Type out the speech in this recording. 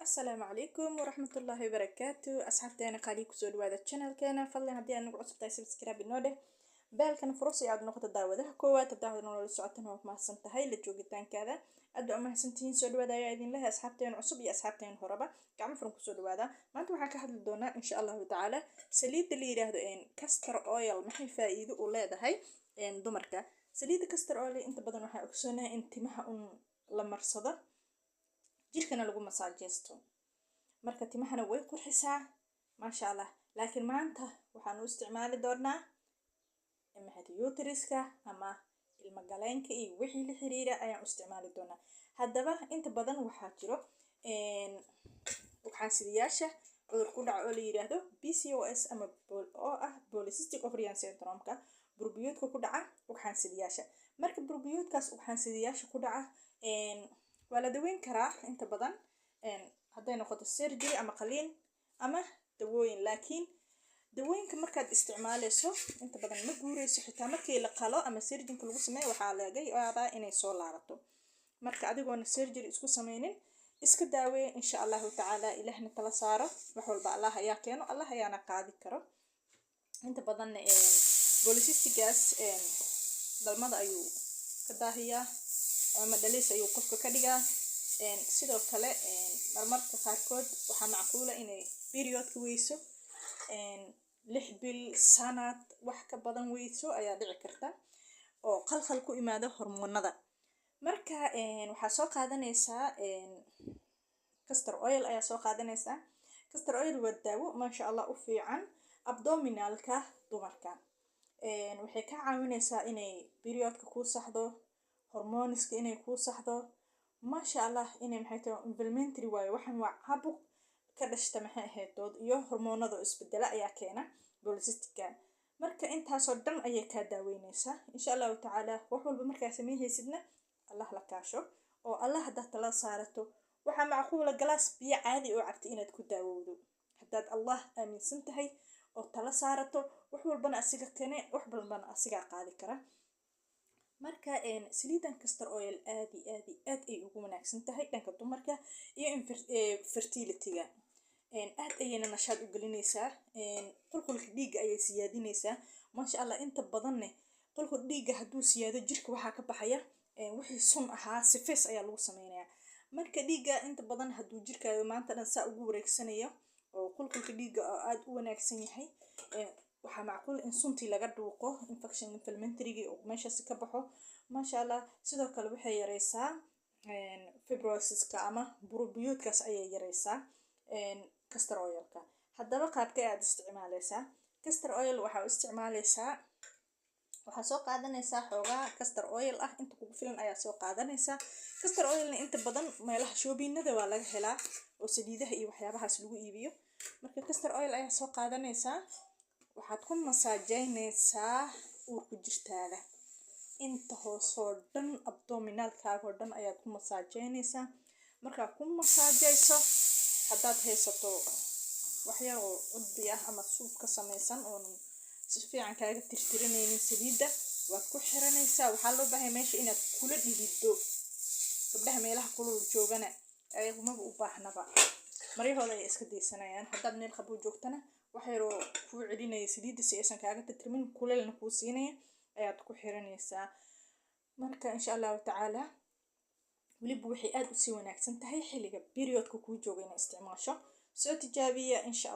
السلام عليكم ورحمة الله وبركاته. أصحابتي أنا قالي كسود هذا الشانل كان فضلا هدي أنا قعدت تاي سبسكرايب النوده بالكن فرصي عاد نقطة دعوة كوات الدعوة نقول السعودة هو ما سنت هاي اللي جوجتان كذا أدعو ما سنتين سود هذا يعيدين لها أصحابتي عصب يا أصحابتي هربا قام فرن كسود هذا ما أنتوا حكى حد الدونا إن شاء الله تعالى سليد اللي يرهدو إن كاستر أويل ما هي فائدة ولا ده هاي إن دمرك سليد كاستر أويل أنت بدل ما أكسونها أنت ما لمرصده jirkana lagu masaajeesto marka timahana way qurxisaa maasha Allah laakiin maanta waxaan u isticmaali doonaa imahada uteriska ama ilma galeenka iyo wixii la xiriira ayaan u isticmaali doonaa haddaba inta badan waxaa jiro waxaasiyaasha cudur ku dhaco oo la yiraahdo PCOS ama polycystic ovarian syndrome-ka burbiyoodka ku dhaca waxaasiyaasha marka burbiyoodkaas waxaasiyaasha ku dhaca waa la daweyn karaa inta badan hadday noqoto surgery ama qaliin ama dawooyin laakiin dawooyinka markaad isticmaalayso inta badan ma guureyso xitaa markii la qalo ama surgery lagu sameeyo waxaa laga yaabaa inay soo laabato marka adigoona surgery isku sameynin iska daawee insha Allah ta'ala ilaahna tala saaro wax walba Allah ayaa keeno Allah ayaana qaadi karo inta badan polycystic gas dalmada ayuu ka daahiyaa ama dhaliis ayuu qofka ka dhigaa sidoo kale marmarka qaarkood waxaa macquul ah inay periodka weyso 6 bil sanad wax ka badan weyso ayaa dhici karta oo qalqal ku imaado hormoonada marka waxaa soo qaadanaysaa castor oil ayaa soo qaadanaysaa castor oil waa daawo maasha Allah u fiican abdominalka dumarka waxay ka caawinaysaa inay periodka ku saxdo hormooniska inay ku saxdo maasha Allah inay maxay tahay implementary waayo waxan waa caabuq ka dhashta maxay ahayd dood iyo hormoonada isbedela ayaa keena polycystic marka intaas oo dhan ayay ka daaweynaysaa insha Allah ta'ala wax walba markaa sameeyaysidna Allah la kaasho oo Allah hadda tala saarato waxa macquul ah glass biyo caadi oo cabti inaad ku daawowdo haddaad Allah aaminsan tahay oo tala saarato wax walbana asiga keenay wax walbana asiga qaadi kara marka saliidan castor oil aad ay ugu wanaagsan tahay dhanka dumarka iyo fertility-ga aad ayayna nashaad u gelinaysaa qulqulka dhiigga ayay siyaadinaysaa maasha Allah inta badan qulqulka dhiigga hadduu siyaado jirka waxaa ka baxaya wixii sun ahaa sifays ayaa lagu sameynayaa marka dhiigga inta badan hadduu jirkaaga maanta dhan saa ugu wareegsanayo oo qulqulka dhiigga aad u wanaagsan yahay waxaa macquul in suntii laga dhuuqo infection inflammatory oo meeshaas ka baxo maasha Allah sidoo kale waxay yareysaa fibrosis-ka ama burbiyoodkaas ayay yareysaa castor oil-ka haddaba qaabka aad isticmaalaysaa castor oil waxaa u isticmaalaysaa waxaa soo qaadanaysaa xoogaa castor oil ah inta kugu filan ayaa soo qaadanaysaa castor oil-na inta badan meelaha shoobinada waa laga helaa oo saliidaha iyo waxyaabahaas lagu iibiyo marka castor oil ayaa soo qaadanaysaa waxaad ku masaajeynaysaa uurku jirtaada inta hoos oo dhan abdominalkaaga oo dhan ayaad ku masaajeynaysaa markaa ku masaajeyso haddaad haysato waxyar oo cudbi ah ama suuf ka samaysan oo si fiican kaaga tirtiranaynin saliidda waad ku xiranaysaa waxaa loo baahay meesha inaad kula dhigiddo gabdhaha meelaha kulul joogana ayagumaba u baahnaba maryahooda ay iska deysanayaan haddaad meel qabow joogtana waxyaroo kuu celinaya saliidda si aysan kaaga tirtirmin kuleelna kuu siinaya ayaad ku xiranaysaa marka insha Allah ta'ala waliba waxay aad u sii wanaagsan tahay xilliga periodka kuu jooga inaad isticmaasho soo tijaabiya insha